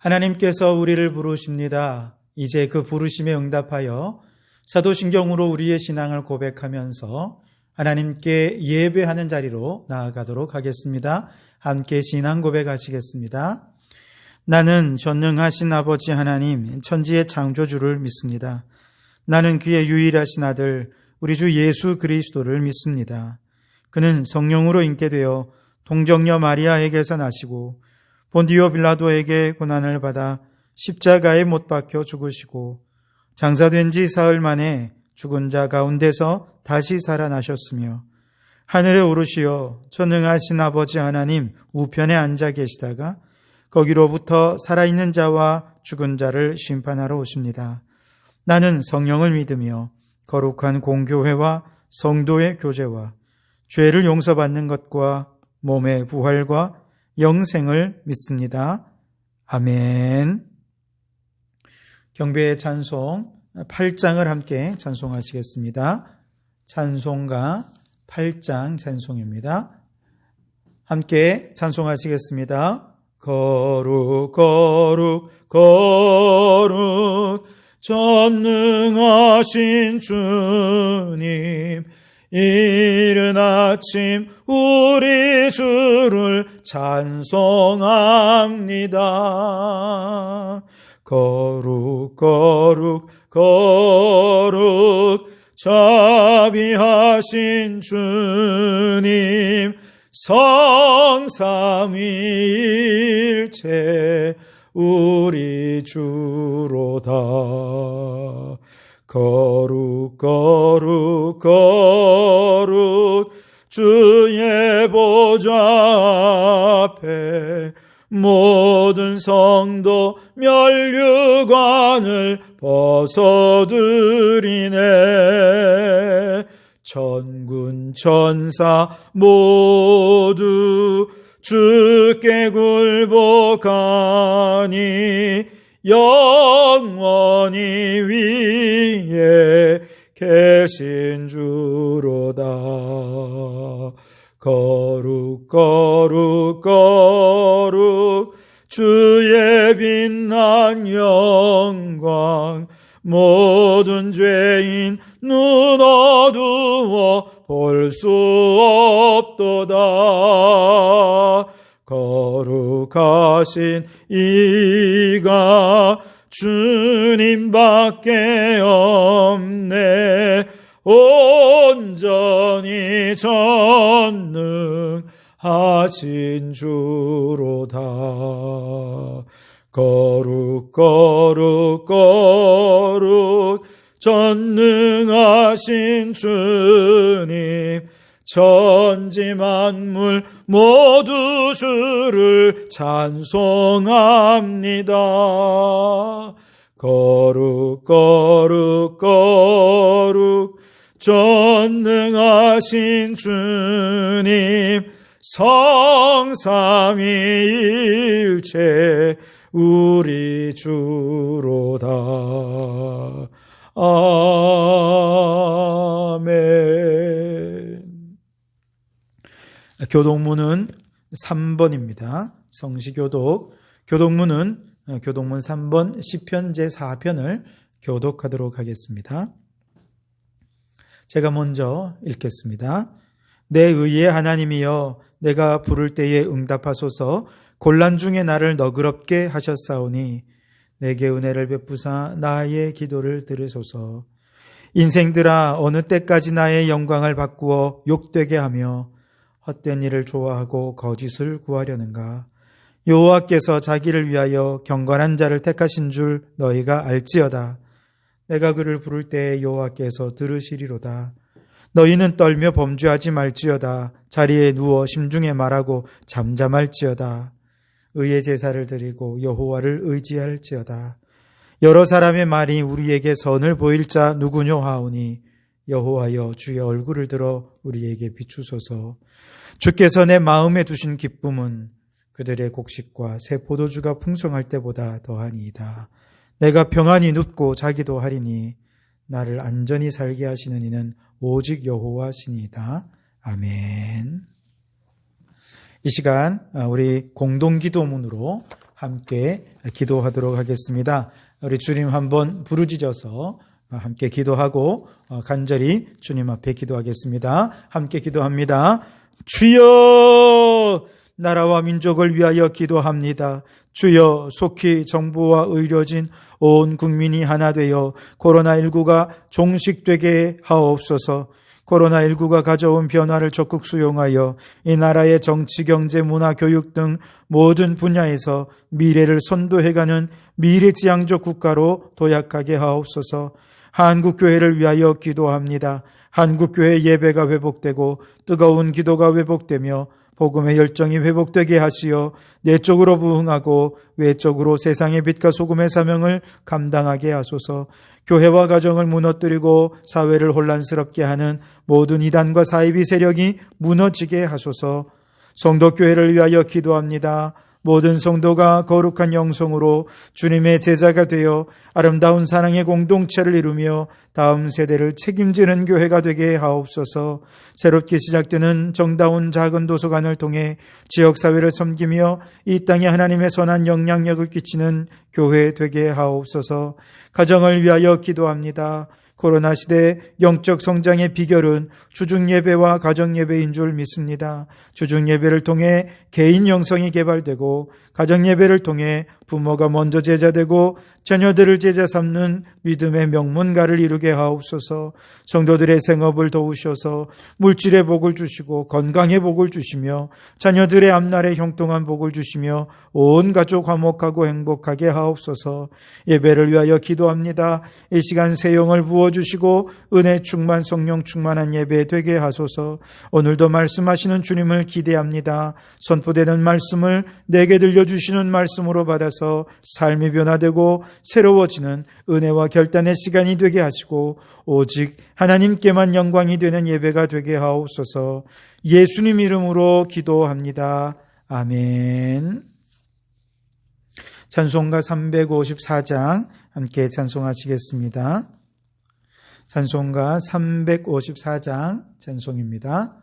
하나님께서 우리를 부르십니다. 이제 그 부르심에 응답하여 사도신경으로 우리의 신앙을 고백하면서 하나님께 예배하는 자리로 나아가도록 하겠습니다. 함께 신앙 고백하시겠습니다. 나는 전능하신 아버지 하나님, 천지의 창조주를 믿습니다. 나는 그의 유일하신 아들, 우리 주 예수 그리스도를 믿습니다. 그는 성령으로 잉태되어 동정녀 마리아에게서 나시고 본디오 빌라도에게 고난을 받아 십자가에 못 박혀 죽으시고 장사된 지 사흘 만에 죽은 자 가운데서 다시 살아나셨으며 하늘에 오르시어 전능하신 아버지 하나님 우편에 앉아 계시다가 거기로부터 살아있는 자와 죽은 자를 심판하러 오십니다. 나는 성령을 믿으며 거룩한 공교회와 성도의 교제와 죄를 용서받는 것과 몸의 부활과 영생을 믿습니다. 아멘. 경배의 찬송 8장을 함께 찬송하시겠습니다. 찬송가 8장 찬송입니다. 함께 찬송하시겠습니다. 거룩 거룩 거룩 전능하신 주님, 이른 아침 우리 주를 찬송합니다. 거룩 거룩 거룩 자비하신 주님, 성삼위일체 우리 주로다. 거룩 거룩 거룩 주의 보좌 앞에 모든 성도 면류관을 벗어드리네. 천군 천사 모두 주께 굴복하니 영원히 위에 계신 주로다. 거룩 거룩 거룩 주의 빛난 영광, 모든 죄인 눈 어두워 볼 수 없도다. 거룩하신 이가 주님밖에 없네. 온전히 전능하신 주로다. 거룩 거룩 거룩 전능하신 주님, 천지 만물 모두 주를 찬송합니다. 거룩 거룩 거룩 전능하신 주님, 성삼위일체 우리 주로다. 아멘. 교독문은 3번입니다. 성시교독. 교독문은 교독문 3번 시편 제4편을 교독하도록 하겠습니다. 제가 먼저 읽겠습니다. 내 의의 하나님이여, 내가 부를 때에 응답하소서. 곤란 중에 나를 너그럽게 하셨사오니 내게 은혜를 베푸사 나의 기도를 들으소서. 인생들아, 어느 때까지 나의 영광을 바꾸어 욕되게 하며 헛된 일을 좋아하고 거짓을 구하려는가. 여호와께서 자기를 위하여 경건한 자를 택하신 줄 너희가 알지어다. 내가 그를 부를 때에 여호와께서 들으시리로다. 너희는 떨며 범죄하지 말지어다. 자리에 누워 심중에 말하고 잠잠할지어다. 의의 제사를 드리고 여호와를 의지할지어다. 여러 사람의 말이 우리에게 선을 보일 자 누구뇨 하오니 여호와여, 주의 얼굴을 들어 우리에게 비추소서. 주께서 내 마음에 두신 기쁨은 그들의 곡식과 새 포도주가 풍성할 때보다 더하니이다. 내가 평안히 눕고 자기도 하리니 나를 안전히 살게 하시는 이는 오직 여호와시니이다. 아멘. 이 시간 우리 공동기도문으로 함께 기도하도록 하겠습니다. 우리 주님 한번 부르짖어서 함께 기도하고 간절히 주님 앞에 기도하겠습니다. 함께 기도합니다. 주여, 나라와 민족을 위하여 기도합니다. 주여, 속히 정부와 의료진 온 국민이 하나 되어 코로나19가 종식되게 하옵소서. 코로나19가 가져온 변화를 적극 수용하여 이 나라의 정치, 경제, 문화, 교육 등 모든 분야에서 미래를 선도해가는 미래지향적 국가로 도약하게 하옵소서. 한국교회를 위하여 기도합니다. 한국교회 예배가 회복되고 뜨거운 기도가 회복되며 복음의 열정이 회복되게 하시어 내적으로 부흥하고 외적으로 세상의 빛과 소금의 사명을 감당하게 하소서. 교회와 가정을 무너뜨리고 사회를 혼란스럽게 하는 모든 이단과 사이비 세력이 무너지게 하소서. 성도교회를 위하여 기도합니다. 모든 성도가 거룩한 영성으로 주님의 제자가 되어 아름다운 사랑의 공동체를 이루며 다음 세대를 책임지는 교회가 되게 하옵소서. 새롭게 시작되는 정다운 작은 도서관을 통해 지역사회를 섬기며 이 땅에 하나님의 선한 영향력을 끼치는 교회 되게 하옵소서. 가정을 위하여 기도합니다. 코로나 시대 영적 성장의 비결은 주중예배와 가정예배인 줄 믿습니다. 주중예배를 통해 개인 영성이 개발되고 가정예배를 통해 부모가 먼저 제자되고 자녀들을 제자 삼는 믿음의 명문가를 이루게 하옵소서. 성도들의 생업을 도우셔서 물질의 복을 주시고 건강의 복을 주시며 자녀들의 앞날에 형통한 복을 주시며 온 가족 화목하고 행복하게 하옵소서. 예배를 위하여 기도합니다. 이 시간 새 영을 부어주시고 은혜 충만 성령 충만한 예배 되게 하소서. 오늘도 말씀하시는 주님을 기대합니다. 선포되는 말씀을 내게 들려주시는 말씀으로 받아서 삶이 변화되고 새로워지는 은혜와 결단의 시간이 되게 하시고 오직 하나님께만 영광이 되는 예배가 되게 하옵소서. 예수님 이름으로 기도합니다. 아멘. 찬송가 354장 함께 찬송하시겠습니다. 찬송가 354장 찬송입니다.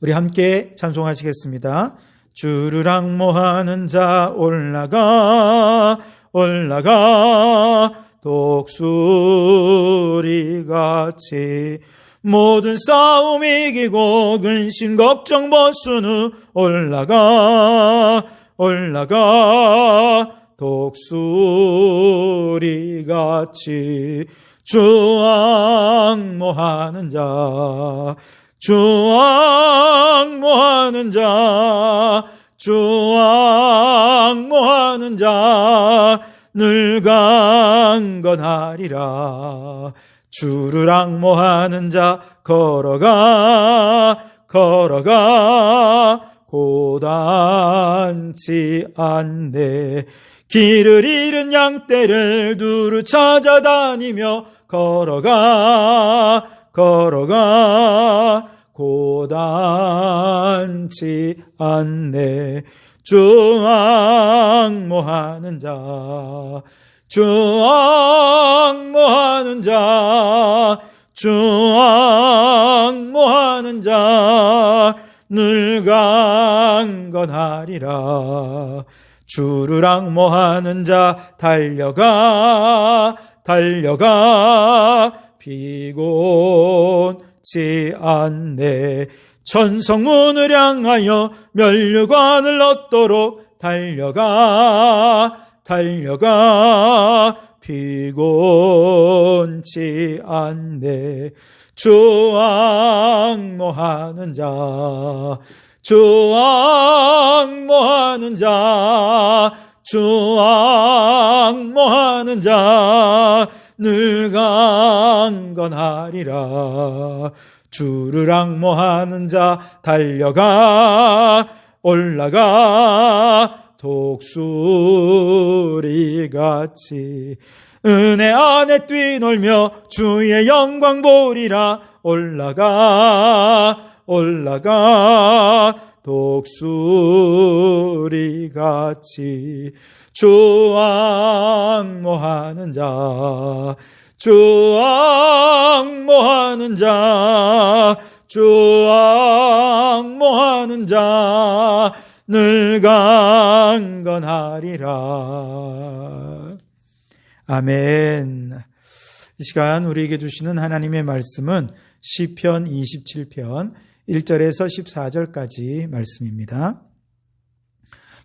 우리 함께 찬송하시겠습니다. 주를 앙모하는 자 올라가 독수리같이 모든 싸움 이기고 근심 걱정 벗은 후 올라가 독수리같이 주 앙모하는 자 주 앙모하는 자 늘 강건하리라. 주를 앙모하는 자 걸어가 고단치 않네. 길을 잃은 양떼를 두루 찾아다니며 걸어가 고단치 않네. 주 앙모하는 자 늘 강건하리라. 주를 앙모하는 자 달려가 피곤치 않네. 천성문을 향하여 면류관을 얻도록 달려가 피곤치 않네. 주 앙모하는 자 늘 강건하리라. 주를 앙모하는 자 달려가 독수리같이 은혜 안에 뛰놀며 주의 영광 보리라. 올라가 독수리같이 주 앙모하는 자 늘 강건하리라. 아멘. 이 시간 우리에게 주시는 하나님의 말씀은 시편 27편 1절에서 14절까지 말씀입니다.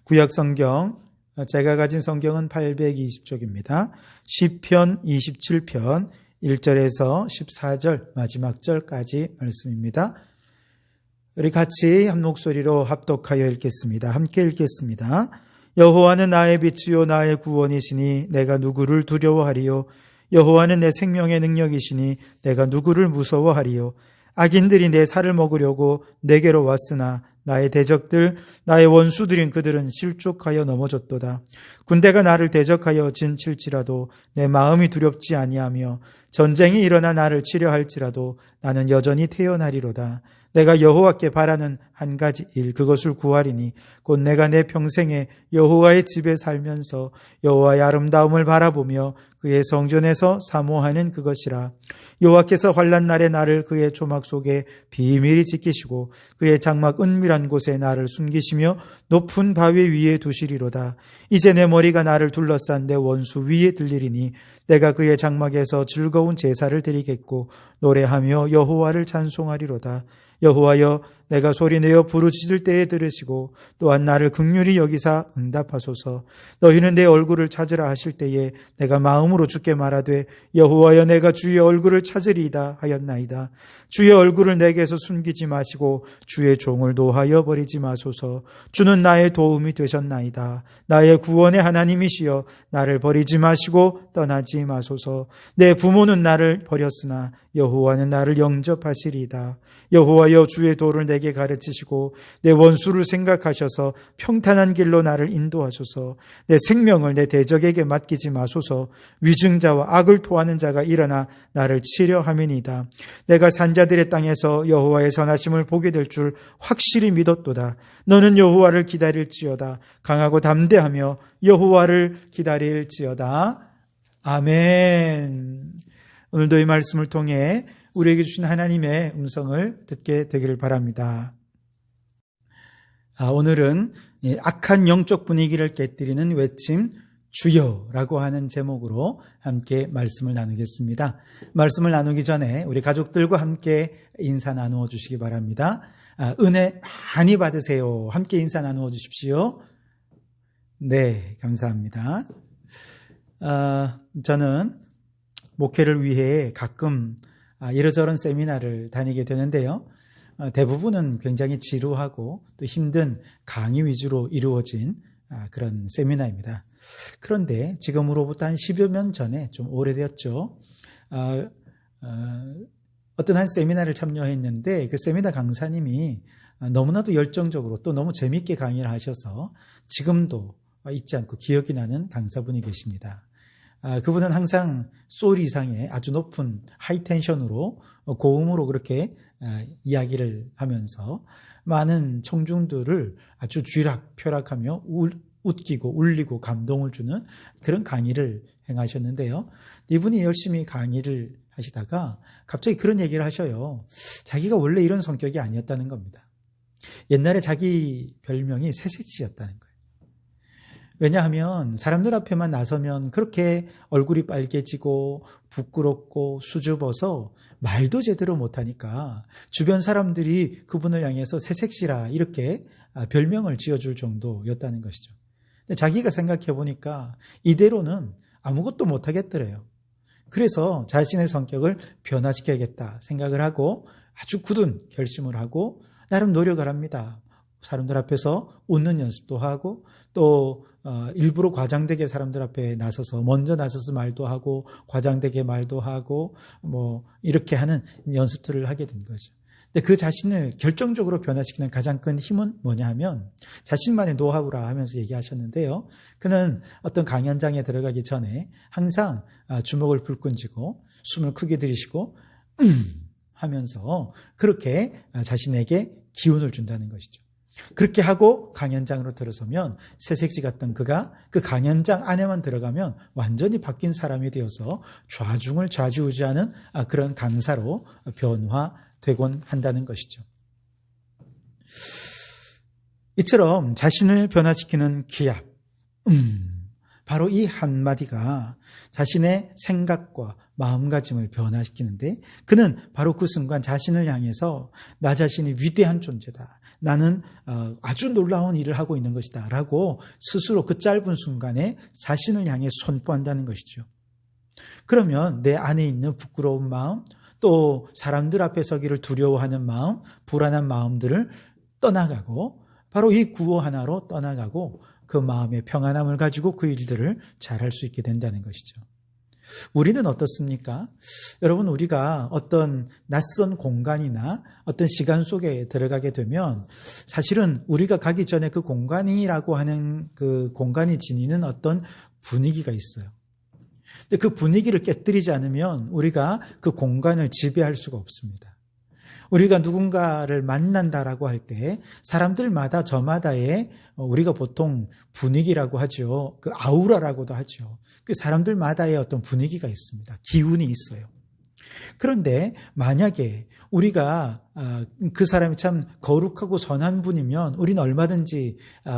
구약성경, 제가 가진 성경은 820쪽입니다. 시편 27편 1절에서 14절 마지막 절까지 말씀입니다. 우리 같이 한 목소리로 합독하여 읽겠습니다. 함께 읽겠습니다. 여호와는 나의 빛이요 나의 구원이시니 내가 누구를 두려워하리요. 여호와는 내 생명의 능력이시니 내가 누구를 무서워하리요. 악인들이 내 살을 먹으려고 내게로 왔으나 나의 대적들, 나의 원수들인 그들은 실족하여 넘어졌도다. 군대가 나를 대적하여 진칠지라도 내 마음이 두렵지 아니하며 전쟁이 일어나 나를 치려 할지라도 나는 여전히 태어나리로다. 내가 여호와께 바라는 한 가지 일, 그것을 구하리니 곧 내가 내 평생에 여호와의 집에 살면서 여호와의 아름다움을 바라보며 그의 성전에서 사모하는 그것이라. 여호와께서 환난 날에 나를 그의 조막 속에 비밀히 지키시고 그의 장막 은밀한 곳에 나를 숨기시며 높은 바위 위에 두시리로다. 이제 내 머리가 나를 둘러싼 내 원수 위에 들리리니 내가 그의 장막에서 즐거운 제사를 드리겠고 노래하며 여호와를 찬송하리로다. 여호와여, 내가 소리내어 부르짖을 때에 들으시고 또한 나를 긍휼히 여기사 응답하소서. 너희는 내 얼굴을 찾으라 하실 때에 내가 마음으로 주께 말하되 여호와여, 내가 주의 얼굴을 찾으리이다 하였나이다. 주의 얼굴을 내게서 숨기지 마시고 주의 종을 노하여 버리지 마소서. 주는 나의 도움이 되셨나이다. 나의 구원의 하나님이시여, 나를 버리지 마시고 떠나지 마소서. 내 부모는 나를 버렸으나 여호와는 나를 영접하시리이다. 여호와여, 주의 도를 내게 가르치시고 내 원수를 생각하셔서 평탄한 길로 나를 인도하소서. 내 생명을 내 대적에게 맡기지 마소서. 위증자와 악을 토하는 자가 일어나 나를 치려 함이니이다. 내가 산자들의 땅에서 여호와의 선하심을 보게 될 줄 확실히 믿었도다. 너는 여호와를 기다릴지어다. 강하고 담대하며 여호와를 기다릴지어다. 아멘. 오늘도 이 말씀을 통해 우리에게 주신 하나님의 음성을 듣게 되기를 바랍니다. 오늘은 악한 영적 분위기를 깨뜨리는 외침 주여라고 하는 제목으로 함께 말씀을 나누겠습니다. 말씀을 나누기 전에 우리 가족들과 함께 인사 나누어 주시기 바랍니다. 은혜 많이 받으세요. 함께 인사 나누어 주십시오. 네, 감사합니다. 저는 목회를 위해 가끔 이러저런 세미나를 다니게 되는데요. 대부분은 굉장히 지루하고 또 힘든 강의 위주로 이루어진 그런 세미나입니다. 그런데 지금으로부터 한 10여 년 전에, 좀 오래되었죠. 어떤 한 세미나를 참여했는데 그 세미나 강사님이 너무나도 열정적으로 또 너무 재미있게 강의를 하셔서 지금도 잊지 않고 기억이 나는 강사분이 계십니다. 그분은 항상 소울 이상의 아주 높은 하이텐션으로 고음으로 그렇게 이야기를 하면서 많은 청중들을 아주 쥐락펴락하며 웃기고 울리고 감동을 주는 그런 강의를 행하셨는데요. 이분이 열심히 강의를 하시다가 갑자기 그런 얘기를 하셔요. 자기가 원래 이런 성격이 아니었다는 겁니다. 옛날에 자기 별명이 새색시였다는 거예요. 왜냐하면 사람들 앞에만 나서면 그렇게 얼굴이 빨개지고 부끄럽고 수줍어서 말도 제대로 못하니까 주변 사람들이 그분을 향해서 새색시라 이렇게 별명을 지어줄 정도였다는 것이죠. 근데 자기가 생각해 보니까 이대로는 아무것도 못하겠더래요. 그래서 자신의 성격을 변화시켜야겠다 생각을 하고 아주 굳은 결심을 하고 나름 노력을 합니다. 사람들 앞에서 웃는 연습도 하고 또 일부러 과장되게 사람들 앞에 나서서 먼저 나서서 말도 하고 과장되게 말도 하고 뭐 이렇게 하는 연습들을 하게 된 거죠. 근데 그 자신을 결정적으로 변화시키는 가장 큰 힘은 뭐냐 하면 자신만의 노하우라 하면서 얘기하셨는데요. 그는 어떤 강연장에 들어가기 전에 항상 주먹을 불끈 쥐고 숨을 크게 들이쉬고 하면서 그렇게 자신에게 기운을 준다는 것이죠. 그렇게 하고 강연장으로 들어서면 새색시 같던 그가 그 강연장 안에만 들어가면 완전히 바뀐 사람이 되어서 좌중을 좌지우지하는 그런 강사로 변화되곤 한다는 것이죠. 이처럼 자신을 변화시키는 기합, 바로 이 한마디가 자신의 생각과 마음가짐을 변화시키는데, 그는 바로 그 순간 자신을 향해서 나 자신이 위대한 존재다, 나는 아주 놀라운 일을 하고 있는 것이다 라고 스스로 그 짧은 순간에 자신을 향해 선포한다는 것이죠. 그러면 내 안에 있는 부끄러운 마음, 또 사람들 앞에 서기를 두려워하는 마음, 불안한 마음들을 떠나가고, 바로 이 구호 하나로 떠나가고 그 마음의 평안함을 가지고 그 일들을 잘할 수 있게 된다는 것이죠. 우리는 어떻습니까? 여러분, 우리가 어떤 낯선 공간이나 어떤 시간 속에 들어가게 되면 사실은 우리가 가기 전에 그 공간이라고 하는 그 공간이 지니는 어떤 분위기가 있어요. 근데 그 분위기를 깨뜨리지 않으면 우리가 그 공간을 지배할 수가 없습니다. 우리가 누군가를 만난다라고 할 때 사람들마다 저마다의 우리가 보통 분위기라고 하죠. 그 아우라라고도 하죠. 그 사람들마다의 어떤 분위기가 있습니다. 기운이 있어요. 그런데 만약에 우리가 그 사람이 참 거룩하고 선한 분이면 우리는 얼마든지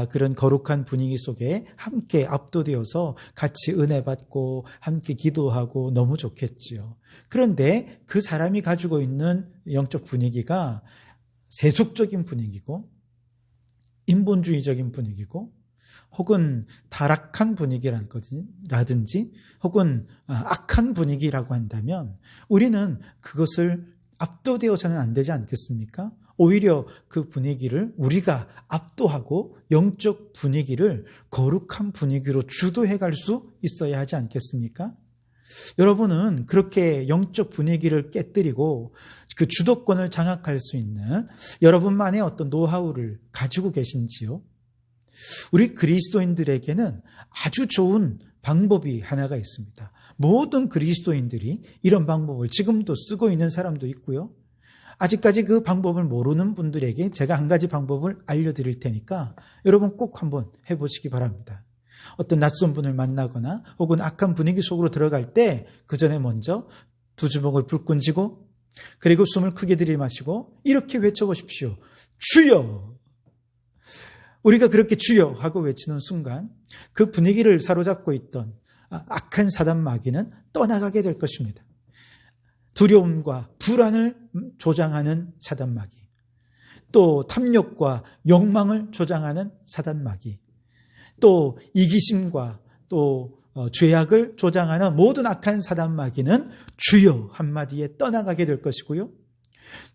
그런 거룩한 분위기 속에 함께 압도되어서 같이 은혜 받고 함께 기도하고 너무 좋겠지요. 그런데 그 사람이 가지고 있는 영적 분위기가 세속적인 분위기고 인본주의적인 분위기고 혹은 타락한 분위기라든지 혹은 악한 분위기라고 한다면 우리는 그것을 압도되어서는 안 되지 않겠습니까? 오히려 그 분위기를 우리가 압도하고 영적 분위기를 거룩한 분위기로 주도해 갈 수 있어야 하지 않겠습니까? 여러분은 그렇게 영적 분위기를 깨뜨리고 그 주도권을 장악할 수 있는 여러분만의 어떤 노하우를 가지고 계신지요? 우리 그리스도인들에게는 아주 좋은 방법이 하나가 있습니다. 모든 그리스도인들이 이런 방법을 지금도 쓰고 있는 사람도 있고요. 아직까지 그 방법을 모르는 분들에게 제가 한 가지 방법을 알려드릴 테니까 여러분 꼭 한번 해보시기 바랍니다. 어떤 낯선 분을 만나거나 혹은 악한 분위기 속으로 들어갈 때 그 전에 먼저 두 주먹을 불끈 쥐고 그리고 숨을 크게 들이마시고 이렇게 외쳐보십시오. 주여! 우리가 그렇게 주여 하고 외치는 순간 그 분위기를 사로잡고 있던 악한 사단 마귀는 떠나가게 될 것입니다. 두려움과 불안을 조장하는 사단 마귀, 또 탐욕과 욕망을 조장하는 사단 마귀, 또 이기심과 또 죄악을 조장하는 모든 악한 사단 마귀는 주여 한마디에 떠나가게 될 것이고요.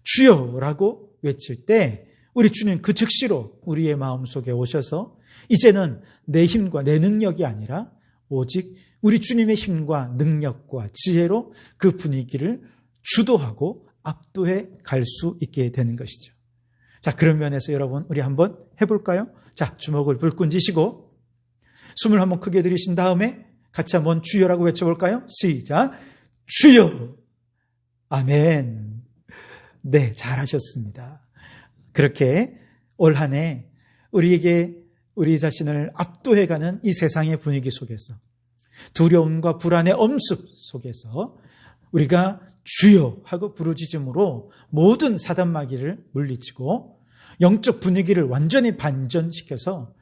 주여라고 외칠 때 우리 주님 그 즉시로 우리의 마음속에 오셔서 이제는 내 힘과 내 능력이 아니라 오직 우리 주님의 힘과 능력과 지혜로 그 분위기를 주도하고 압도해 갈 수 있게 되는 것이죠. 자, 그런 면에서 여러분 우리 한번 해볼까요? 자, 주먹을 불끈 쥐시고 숨을 한번 크게 들이신 다음에 같이 한번 주여라고 외쳐볼까요? 시작! 주여! 아멘. 네, 잘하셨습니다. 그렇게 올 한 해 우리에게 우리 자신을 압도해가는 이 세상의 분위기 속에서 두려움과 불안의 엄습 속에서 우리가 주여 하고 부르짖음으로 모든 사단 마귀를 물리치고 영적 분위기를 완전히 반전시켜서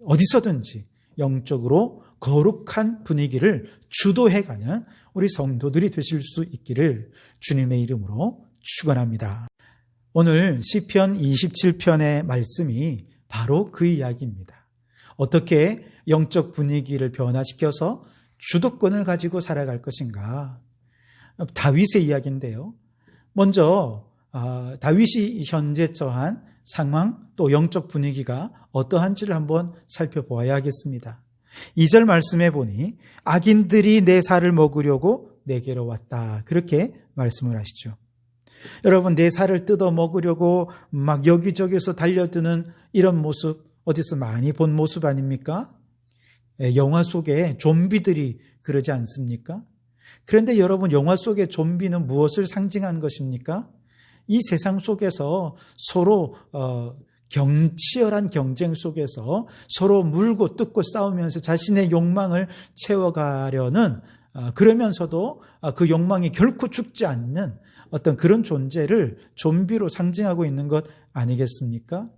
어디서든지 영적으로 거룩한 분위기를 주도해가는 우리 성도들이 되실 수 있기를 주님의 이름으로 축원합니다. 오늘 시편 27편의 말씀이 바로 그 이야기입니다. 어떻게 영적 분위기를 변화시켜서 주도권을 가지고 살아갈 것인가? 다윗의 이야기인데요. 먼저 다윗이 현재 처한 상황 또 영적 분위기가 어떠한지를 한번 살펴보아야겠습니다. 2절 말씀에 보니 악인들이 내 살을 먹으려고 내게로 왔다. 그렇게 말씀을 하시죠. 여러분, 내 살을 뜯어 먹으려고 막 여기저기서 달려드는 이런 모습 어디서 많이 본 모습 아닙니까? 영화 속에 좀비들이 그러지 않습니까? 그런데 여러분, 영화 속의 좀비는 무엇을 상징한 것입니까? 이 세상 속에서 서로 치열한 경쟁 속에서 서로 물고 뜯고 싸우면서 자신의 욕망을 채워가려는 그러면서도 그 욕망이 결코 죽지 않는 어떤 그런 존재를 좀비로 상징하고 있는 것 아니겠습니까?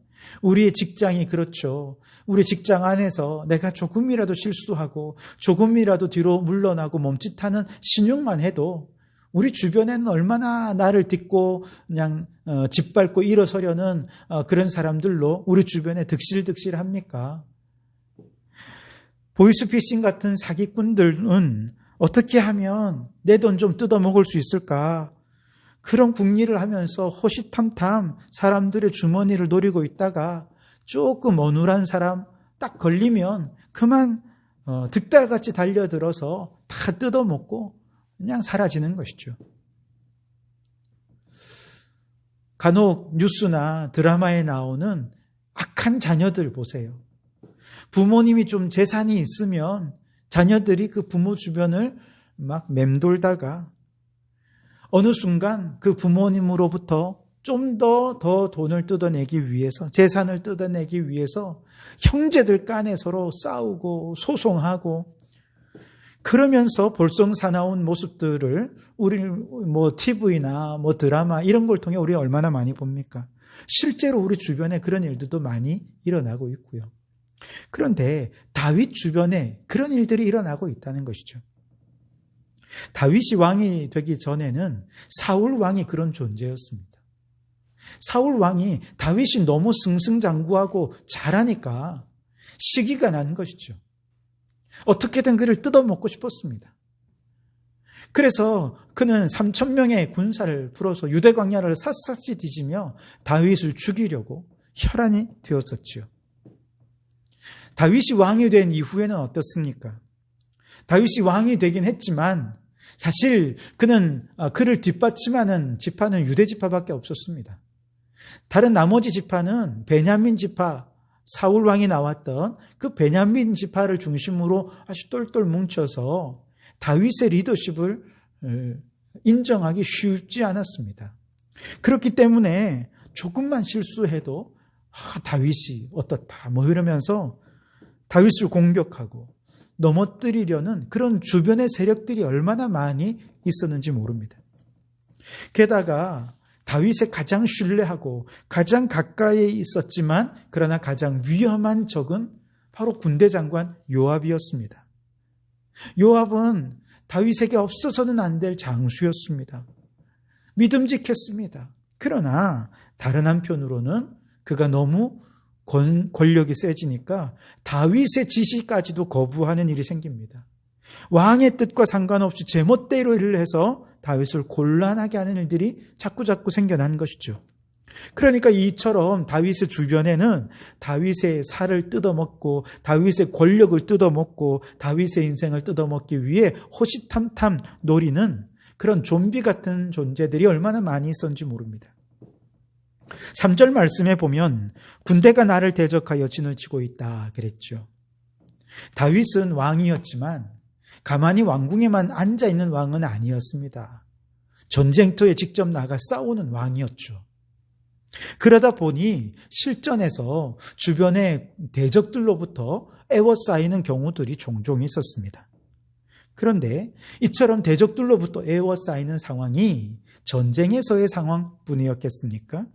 우리의 직장이 그렇죠. 우리 직장 안에서 내가 조금이라도 실수하고 조금이라도 뒤로 물러나고 멈칫하는 신용만 해도 우리 주변에는 얼마나 나를 딛고 그냥 짓밟고 일어서려는 그런 사람들로 우리 주변에 득실득실합니까? 보이스피싱 같은 사기꾼들은 어떻게 하면 내 돈 좀 뜯어먹을 수 있을까? 그런 궁리를 하면서 호시탐탐 사람들의 주머니를 노리고 있다가 조금 어눌한 사람 딱 걸리면 그만 득달같이 달려들어서 다 뜯어먹고 그냥 사라지는 것이죠. 간혹 뉴스나 드라마에 나오는 악한 자녀들 보세요. 부모님이 좀 재산이 있으면 자녀들이 그 부모 주변을 막 맴돌다가 어느 순간 그 부모님으로부터 좀 더 돈을 뜯어내기 위해서, 재산을 뜯어내기 위해서 형제들 간에 서로 싸우고 소송하고 그러면서 볼썽사나운 모습들을 우리 TV나 드라마 이런 걸 통해 우리 얼마나 많이 봅니까? 실제로 우리 주변에 그런 일들도 많이 일어나고 있고요. 그런데 다윗 주변에 그런 일들이 일어나고 있다는 것이죠. 다윗이 왕이 되기 전에는 사울 왕이 그런 존재였습니다. 사울 왕이 다윗이 너무 승승장구하고 잘하니까 시기가 난 것이죠. 어떻게든 그를 뜯어먹고 싶었습니다. 그래서 그는 3,000명의 군사를 풀어서 유대 광야를 샅샅이 뒤지며 다윗을 죽이려고 혈안이 되었었죠. 다윗이 왕이 된 이후에는 어떻습니까? 다윗이 왕이 되긴 했지만 사실 그는 그를 뒷받침하는 지파는 유대 지파밖에 없었습니다. 다른 나머지 지파는 베냐민 지파, 사울 왕이 나왔던 그 베냐민 지파를 중심으로 아주 똘똘 뭉쳐서 다윗의 리더십을 인정하기 쉽지 않았습니다. 그렇기 때문에 조금만 실수해도 다윗이 어떻다 이러면서 다윗을 공격하고 넘어뜨리려는 그런 주변의 세력들이 얼마나 많이 있었는지 모릅니다. 게다가 다윗의 가장 신뢰하고 가장 가까이에 있었지만 그러나 가장 위험한 적은 바로 군대 장관 요압이었습니다. 요압은 다윗에게 없어서는 안 될 장수였습니다. 믿음직했습니다. 그러나 다른 한편으로는 그가 너무 권력이 세지니까 다윗의 지시까지도 거부하는 일이 생깁니다. 왕의 뜻과 상관없이 제멋대로 일을 해서 다윗을 곤란하게 하는 일들이 자꾸자꾸 생겨난 것이죠. 그러니까 이처럼 다윗의 주변에는 다윗의 살을 뜯어먹고 다윗의 권력을 뜯어먹고 다윗의 인생을 뜯어먹기 위해 호시탐탐 노리는 그런 좀비 같은 존재들이 얼마나 많이 있었는지 모릅니다. 3절 말씀에 보면 군대가 나를 대적하여 진을 치고 있다 그랬죠. 다윗은 왕이었지만 가만히 왕궁에만 앉아있는 왕은 아니었습니다. 전쟁터에 직접 나가 싸우는 왕이었죠. 그러다 보니 실전에서 주변의 대적들로부터 애워싸이는 경우들이 종종 있었습니다. 그런데 이처럼 대적들로부터 애워싸이는 상황이 전쟁에서의 상황뿐이었겠습니까?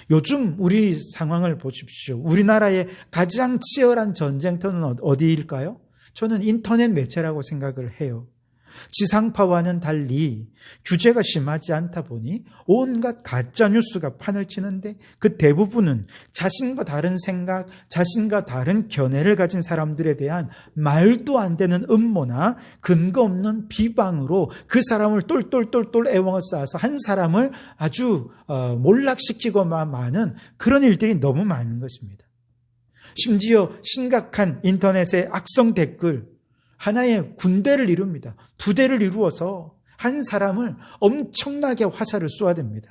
요즘 우리 상황을 보십시오. 우리나라의 가장 치열한 전쟁터는 어디일까요? 저는 인터넷 매체라고 생각을 해요. 지상파와는 달리 규제가 심하지 않다 보니 온갖 가짜뉴스가 판을 치는데 그 대부분은 자신과 다른 생각, 자신과 다른 견해를 가진 사람들에 대한 말도 안 되는 음모나 근거 없는 비방으로 그 사람을 똘똘똘똘 애워싸서 한 사람을 아주 몰락시키고만 많은 그런 일들이 너무 많은 것입니다. 심지어 심각한 인터넷의 악성 댓글, 하나의 군대를 이룹니다. 부대를 이루어서 한 사람을 엄청나게 화살을 쏘아댑니다.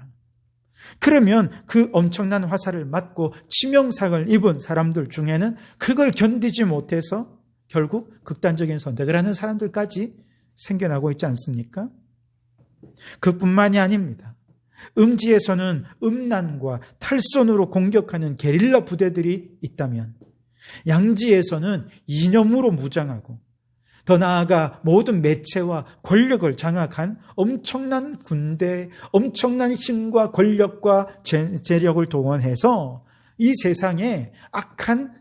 그러면 그 엄청난 화살을 맞고 치명상을 입은 사람들 중에는 그걸 견디지 못해서 결국 극단적인 선택을 하는 사람들까지 생겨나고 있지 않습니까? 그뿐만이 아닙니다. 음지에서는 음란과 탈선으로 공격하는 게릴라 부대들이 있다면 양지에서는 이념으로 무장하고 더 나아가 모든 매체와 권력을 장악한 엄청난 군대, 엄청난 힘과 권력과 재력을 동원해서 이 세상에 악한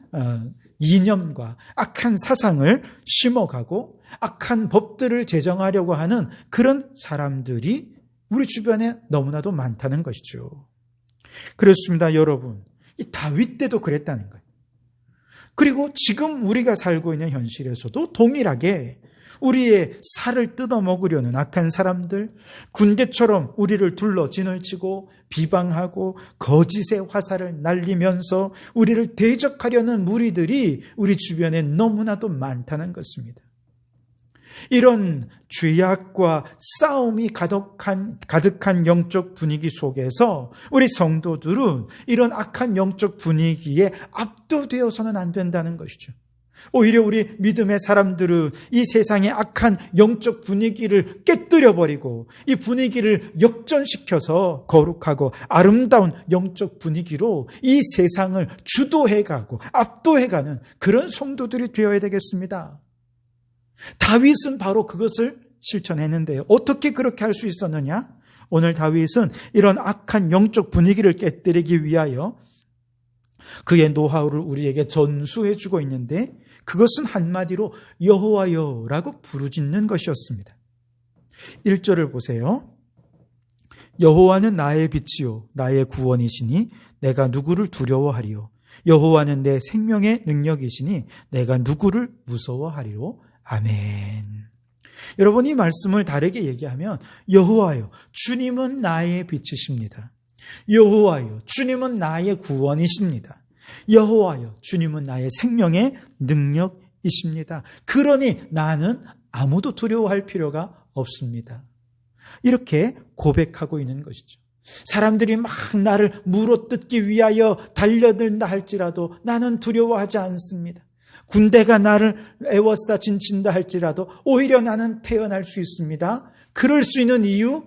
이념과 악한 사상을 심어가고 악한 법들을 제정하려고 하는 그런 사람들이 우리 주변에 너무나도 많다는 것이죠. 그렇습니다, 여러분. 이 다윗 때도 그랬다는 거예요. 그리고 지금 우리가 살고 있는 현실에서도 동일하게 우리의 살을 뜯어먹으려는 악한 사람들, 군대처럼 우리를 둘러 진을 치고 비방하고 거짓의 화살을 날리면서 우리를 대적하려는 무리들이 우리 주변에 너무나도 많다는 것입니다. 이런 죄악과 싸움이 가득한 영적 분위기 속에서 우리 성도들은 이런 악한 영적 분위기에 압도되어서는 안 된다는 것이죠. 오히려 우리 믿음의 사람들은 이 세상의 악한 영적 분위기를 깨뜨려버리고 이 분위기를 역전시켜서 거룩하고 아름다운 영적 분위기로 이 세상을 주도해가고 압도해가는 그런 성도들이 되어야 되겠습니다. 다윗은 바로 그것을 실천했는데요. 어떻게 그렇게 할 수 있었느냐? 오늘 다윗은 이런 악한 영적 분위기를 깨뜨리기 위하여 그의 노하우를 우리에게 전수해 주고 있는데 그것은 한마디로 여호와여라고 부르짖는 것이었습니다. 1절을 보세요. 여호와는 나의 빛이요 나의 구원이시니 내가 누구를 두려워하리요. 여호와는 내 생명의 능력이시니 내가 누구를 무서워하리요. 아멘. 여러분, 이 말씀을 다르게 얘기하면 여호와여, 주님은 나의 빛이십니다. 여호와여, 주님은 나의 구원이십니다. 여호와여, 주님은 나의 생명의 능력이십니다. 그러니 나는 아무도 두려워할 필요가 없습니다. 이렇게 고백하고 있는 것이죠. 사람들이 막 나를 물어뜯기 위하여 달려든다 할지라도 나는 두려워하지 않습니다. 군대가 나를 애워싸 진친다 할지라도 오히려 나는 태어날 수 있습니다. 그럴 수 있는 이유,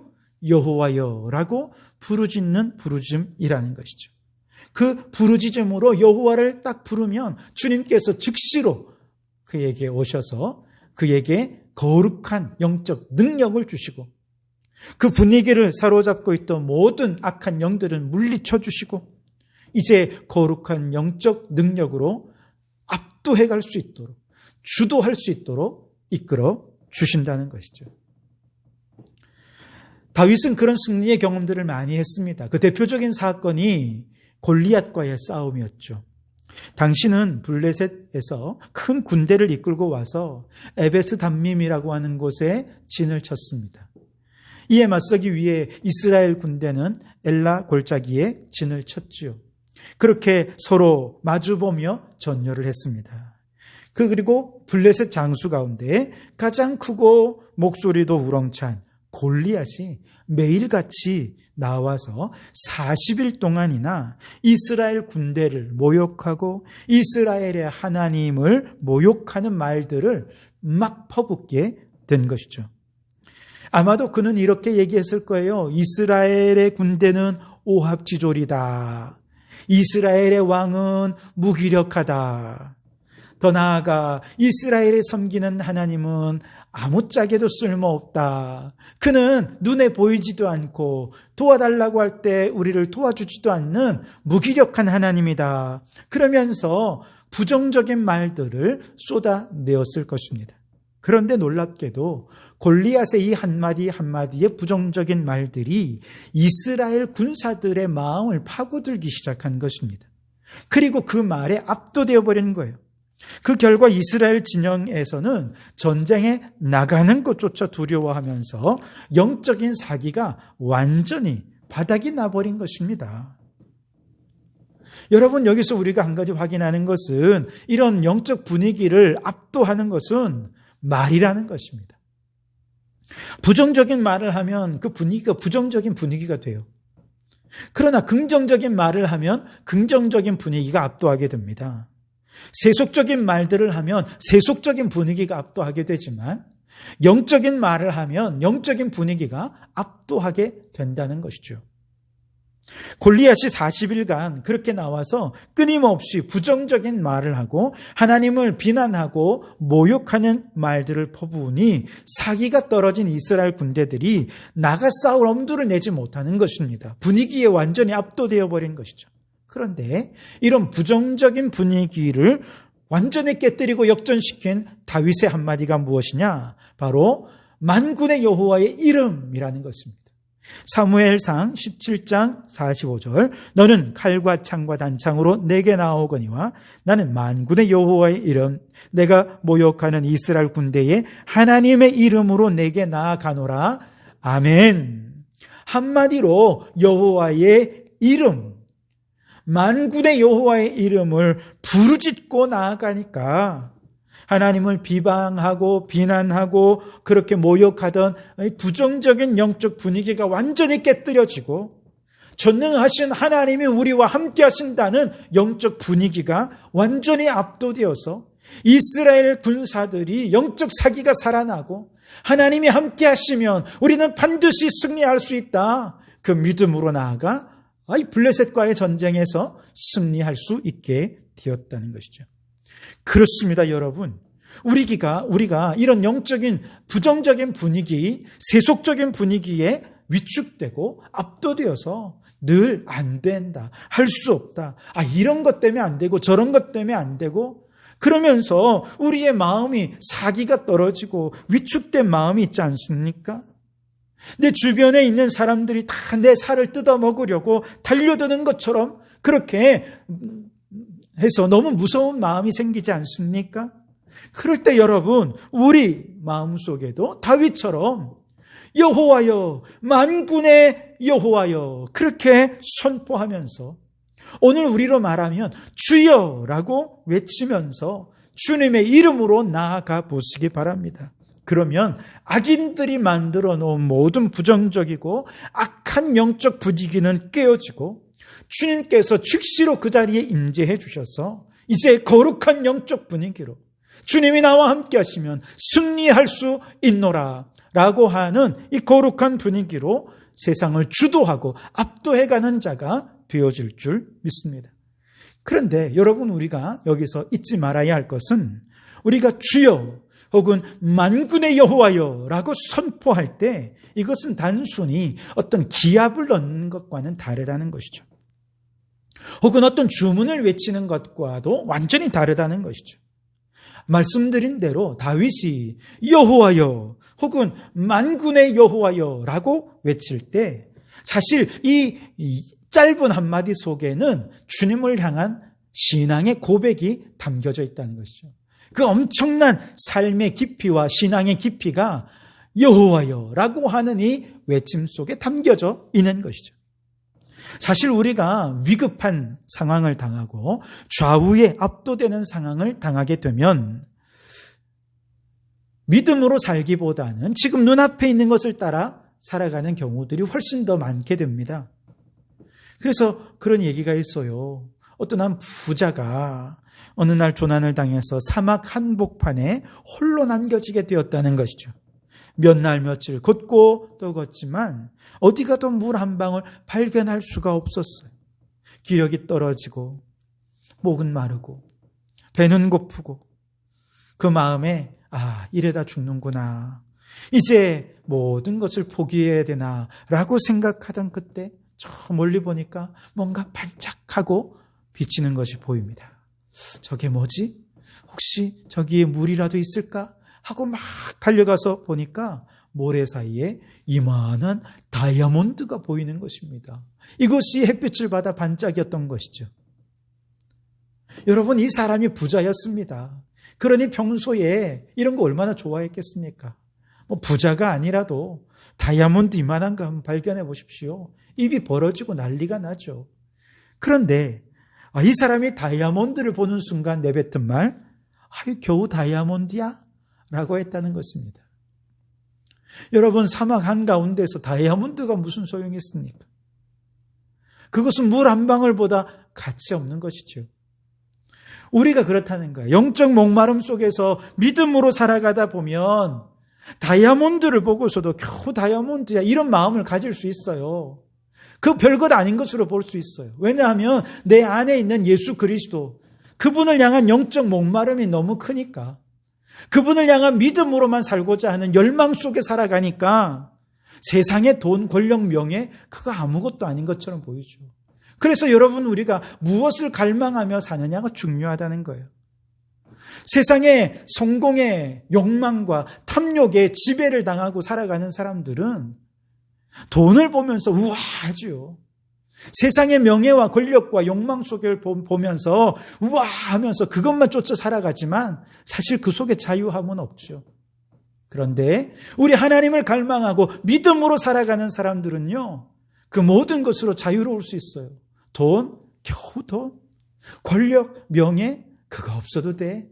여호와여라고 부르짖는 부르짖음이라는 것이죠. 그 부르짖음으로 여호와를 딱 부르면 주님께서 즉시로 그에게 오셔서 그에게 거룩한 영적 능력을 주시고 그 분위기를 사로잡고 있던 모든 악한 영들은 물리쳐 주시고 이제 거룩한 영적 능력으로 압도해갈 수 있도록, 주도할 수 있도록 이끌어 주신다는 것이죠. 다윗은 그런 승리의 경험들을 많이 했습니다. 그 대표적인 사건이 골리앗과의 싸움이었죠. 당신은 블레셋에서 큰 군대를 이끌고 와서 에베스 담밈이라고 하는 곳에 진을 쳤습니다. 이에 맞서기 위해 이스라엘 군대는 엘라 골짜기에 진을 쳤지요. 그렇게 서로 마주보며 전열을 했습니다. 그리고 블레셋 장수 가운데 가장 크고 목소리도 우렁찬 골리앗이 매일같이 나와서 40일 동안이나 이스라엘 군대를 모욕하고 이스라엘의 하나님을 모욕하는 말들을 막 퍼붓게 된 것이죠. 아마도 그는 이렇게 얘기했을 거예요. 이스라엘의 군대는 오합지졸이다. 이스라엘의 왕은 무기력하다. 더 나아가 이스라엘에 섬기는 하나님은 아무짝에도 쓸모없다. 그는 눈에 보이지도 않고 도와달라고 할 때 우리를 도와주지도 않는 무기력한 하나님이다. 그러면서 부정적인 말들을 쏟아내었을 것입니다. 그런데 놀랍게도 골리앗의 이 한마디 한마디의 부정적인 말들이 이스라엘 군사들의 마음을 파고들기 시작한 것입니다. 그리고 그 말에 압도되어 버린 거예요. 그 결과 이스라엘 진영에서는 전쟁에 나가는 것조차 두려워하면서 영적인 사기가 완전히 바닥이 나버린 것입니다. 여러분, 여기서 우리가 한 가지 확인하는 것은 이런 영적 분위기를 압도하는 것은 말이라는 것입니다. 부정적인 말을 하면 그 분위기가 부정적인 분위기가 돼요. 그러나 긍정적인 말을 하면 긍정적인 분위기가 압도하게 됩니다. 세속적인 말들을 하면 세속적인 분위기가 압도하게 되지만 영적인 말을 하면 영적인 분위기가 압도하게 된다는 것이죠. 골리앗이 40일간 그렇게 나와서 끊임없이 부정적인 말을 하고 하나님을 비난하고 모욕하는 말들을 퍼부으니 사기가 떨어진 이스라엘 군대들이 나가 싸울 엄두를 내지 못하는 것입니다. 분위기에 완전히 압도되어 버린 것이죠. 그런데 이런 부정적인 분위기를 완전히 깨뜨리고 역전시킨 다윗의 한마디가 무엇이냐? 바로 만군의 여호와의 이름이라는 것입니다. 사무엘상 17장 45절 너는 칼과 창과 단창으로 내게 나오거니와 나는 만군의 여호와의 이름 내가 모욕하는 이스라엘 군대의 하나님의 이름으로 내게 나아가노라. 아멘. 한마디로 여호와의 이름, 만군의 여호와의 이름을 부르짖고 나아가니까 하나님을 비방하고 비난하고 그렇게 모욕하던 부정적인 영적 분위기가 완전히 깨뜨려지고 전능하신 하나님이 우리와 함께 하신다는 영적 분위기가 완전히 압도되어서 이스라엘 군사들이 영적 사기가 살아나고 하나님이 함께 하시면 우리는 반드시 승리할 수 있다. 그 믿음으로 나아가 이 블레셋과의 전쟁에서 승리할 수 있게 되었다는 것이죠. 그렇습니다, 여러분. 우리가 이런 영적인 부정적인 분위기, 세속적인 분위기에 위축되고 압도되어서 늘 안 된다, 할 수 없다, 이런 것 때문에 안 되고 저런 것 때문에 안 되고 그러면서 우리의 마음이 사기가 떨어지고 위축된 마음이 있지 않습니까? 내 주변에 있는 사람들이 다 내 살을 뜯어먹으려고 달려드는 것처럼 그렇게 해서 너무 무서운 마음이 생기지 않습니까? 그럴 때 여러분, 우리 마음속에도 다윗처럼 여호와여, 만군의 여호와여 그렇게 선포하면서 오늘 우리로 말하면 주여라고 외치면서 주님의 이름으로 나아가 보시기 바랍니다. 그러면 악인들이 만들어 놓은 모든 부정적이고 악한 영적 분위기는 깨어지고 주님께서 즉시로 그 자리에 임재해 주셔서 이제 거룩한 영적 분위기로 주님이 나와 함께 하시면 승리할 수 있노라 라고 하는 이 거룩한 분위기로 세상을 주도하고 압도해가는 자가 되어질 줄 믿습니다. 그런데 여러분, 우리가 여기서 잊지 말아야 할 것은 우리가 주여 혹은 만군의 여호와여 라고 선포할 때 이것은 단순히 어떤 기합을 넣는 것과는 다르다는 것이죠. 혹은 어떤 주문을 외치는 것과도 완전히 다르다는 것이죠. 말씀드린 대로 다윗이 여호와여 혹은 만군의 여호와여 라고 외칠 때 사실 이 짧은 한마디 속에는 주님을 향한 신앙의 고백이 담겨져 있다는 것이죠. 그 엄청난 삶의 깊이와 신앙의 깊이가 여호와여 라고 하는 이 외침 속에 담겨져 있는 것이죠. 사실 우리가 위급한 상황을 당하고 좌우에 압도되는 상황을 당하게 되면 믿음으로 살기보다는 지금 눈앞에 있는 것을 따라 살아가는 경우들이 훨씬 더 많게 됩니다. 그래서 그런 얘기가 있어요. 어떤 한 부자가 어느 날 조난을 당해서 사막 한복판에 홀로 남겨지게 되었다는 것이죠. 몇 날 며칠 걷고 또 걷지만 어디 가도 물 한 방울 발견할 수가 없었어요. 기력이 떨어지고 목은 마르고 배는 고프고 그 마음에 이래다 죽는구나, 이제 모든 것을 포기해야 되나 라고 생각하던 그때 저 멀리 보니까 뭔가 반짝하고 비치는 것이 보입니다. 저게 뭐지? 혹시 저기에 물이라도 있을까? 하고 막 달려가서 보니까 모래 사이에 이만한 다이아몬드가 보이는 것입니다. 이것이 햇빛을 받아 반짝였던 것이죠. 여러분, 이 사람이 부자였습니다. 그러니 평소에 이런 거 얼마나 좋아했겠습니까? 부자가 아니라도 다이아몬드 이만한 거 한번 발견해 보십시오. 입이 벌어지고 난리가 나죠. 그런데 이 사람이 다이아몬드를 보는 순간 내뱉은 말, 겨우 다이아몬드야? 라고 했다는 것입니다. 여러분, 사막 한가운데서 다이아몬드가 무슨 소용이 있습니까? 그것은 물 한 방울보다 가치 없는 것이죠. 우리가 그렇다는 거예요. 영적 목마름 속에서 믿음으로 살아가다 보면 다이아몬드를 보고서도 겨우 다이아몬드야 이런 마음을 가질 수 있어요. 그 별것 아닌 것으로 볼 수 있어요. 왜냐하면 내 안에 있는 예수 그리스도, 그분을 향한 영적 목마름이 너무 크니까, 그분을 향한 믿음으로만 살고자 하는 열망 속에 살아가니까 세상의 돈, 권력, 명예 그거 아무것도 아닌 것처럼 보이죠. 그래서 여러분, 우리가 무엇을 갈망하며 사느냐가 중요하다는 거예요. 세상의 성공의 욕망과 탐욕에 지배를 당하고 살아가는 사람들은 돈을 보면서 우아하죠. 세상의 명예와 권력과 욕망 속을 보면서 우아하면서 그것만 쫓아 살아가지만 사실 그 속에 자유함은 없죠. 그런데 우리 하나님을 갈망하고 믿음으로 살아가는 사람들은요, 그 모든 것으로 자유로울 수 있어요. 돈, 겨우 돈, 권력, 명예, 그거 없어도 돼.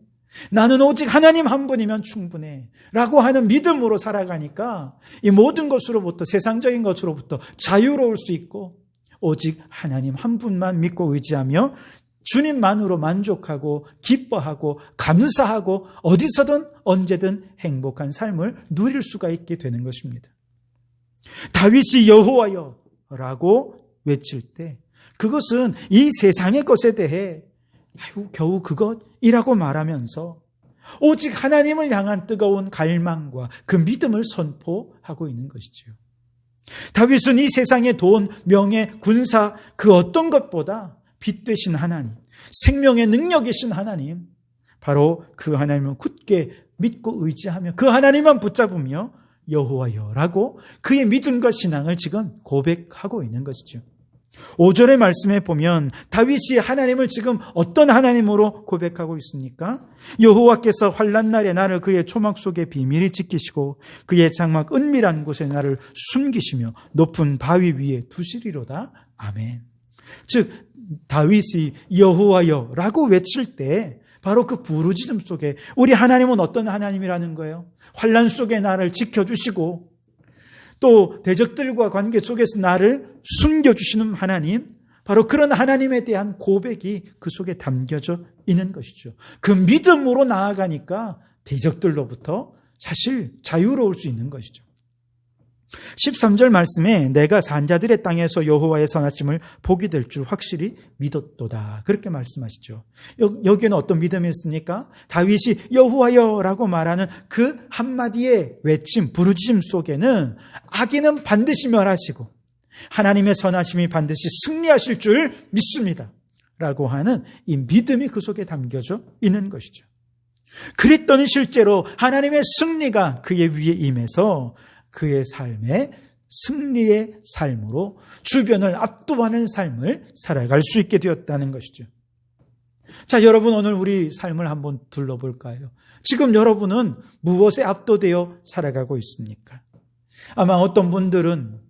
나는 오직 하나님 한 분이면 충분해 라고 하는 믿음으로 살아가니까 이 모든 것으로부터, 세상적인 것으로부터 자유로울 수 있고 오직 하나님 한 분만 믿고 의지하며 주님만으로 만족하고 기뻐하고 감사하고 어디서든 언제든 행복한 삶을 누릴 수가 있게 되는 것입니다. 다윗이 여호와여 라고 외칠 때 그것은 이 세상의 것에 대해 겨우 그것이라고 말하면서 오직 하나님을 향한 뜨거운 갈망과 그 믿음을 선포하고 있는 것이지요. 다윗은 이 세상의 돈, 명예, 군사 그 어떤 것보다 빛 되신 하나님, 생명의 능력이신 하나님, 바로 그 하나님을 굳게 믿고 의지하며 그 하나님만 붙잡으며 여호와여라고 그의 믿음과 신앙을 지금 고백하고 있는 것이죠. 5절의 말씀에 보면 다윗이 하나님을 지금 어떤 하나님으로 고백하고 있습니까? 여호와께서 환난 날에 나를 그의 초막 속에 비밀히 지키시고 그의 장막 은밀한 곳에 나를 숨기시며 높은 바위 위에 두시리로다. 아멘. 즉 다윗이 여호와여라고 외칠 때 바로 그 부르짖음 속에 우리 하나님은 어떤 하나님이라는 거예요? 환난 속에 나를 지켜주시고 또 대적들과 관계 속에서 나를 숨겨주시는 하나님, 바로 그런 하나님에 대한 고백이 그 속에 담겨져 있는 것이죠. 그 믿음으로 나아가니까 대적들로부터 사실 자유로울 수 있는 것이죠. 13절 말씀에 내가 산자들의 땅에서 여호와의 선하심을 보게 될 줄 확실히 믿었도다. 그렇게 말씀하시죠. 여기는 어떤 믿음이 있습니까? 다윗이 여호와여라고 말하는 그 한마디의 외침, 부르짖음 속에는 악인은 반드시 멸하시고 하나님의 선하심이 반드시 승리하실 줄 믿습니다. 라고 하는 이 믿음이 그 속에 담겨져 있는 것이죠. 그랬더니 실제로 하나님의 승리가 그의 위에 임해서 그의 삶에 승리의 삶으로 주변을 압도하는 삶을 살아갈 수 있게 되었다는 것이죠. 자, 여러분 오늘 우리 삶을 한번 둘러볼까요? 지금 여러분은 무엇에 압도되어 살아가고 있습니까? 아마 어떤 분들은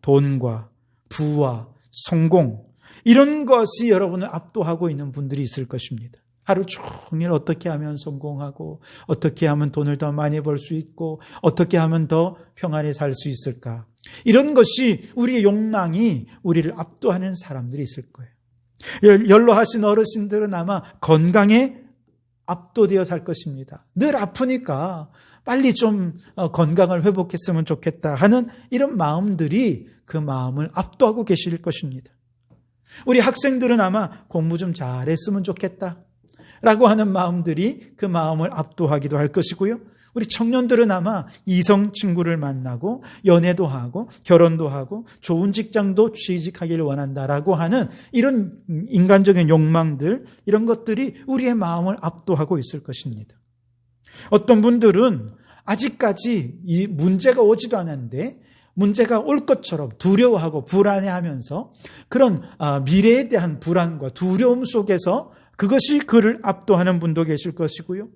돈과 부와 성공 이런 것이 여러분을 압도하고 있는 분들이 있을 것입니다. 하루 종일 어떻게 하면 성공하고 어떻게 하면 돈을 더 많이 벌 수 있고 어떻게 하면 더 평안히 살 수 있을까? 이런 것이 우리의 욕망이 우리를 압도하는 사람들이 있을 거예요. 연로하신 어르신들은 아마 건강에 압도되어 살 것입니다. 늘 아프니까 빨리 좀 건강을 회복했으면 좋겠다 하는 이런 마음들이 그 마음을 압도하고 계실 것입니다. 우리 학생들은 아마 공부 좀 잘했으면 좋겠다 라고 하는 마음들이 그 마음을 압도하기도 할 것이고요. 우리 청년들은 아마 이성 친구를 만나고 연애도 하고 결혼도 하고 좋은 직장도 취직하기를 원한다라고 하는 이런 인간적인 욕망들, 이런 것들이 우리의 마음을 압도하고 있을 것입니다. 어떤 분들은 아직까지 이 문제가 오지도 않았는데 문제가 올 것처럼 두려워하고 불안해하면서 그런 미래에 대한 불안과 두려움 속에서 그것이 그를 압도하는 분도 계실 것이고요.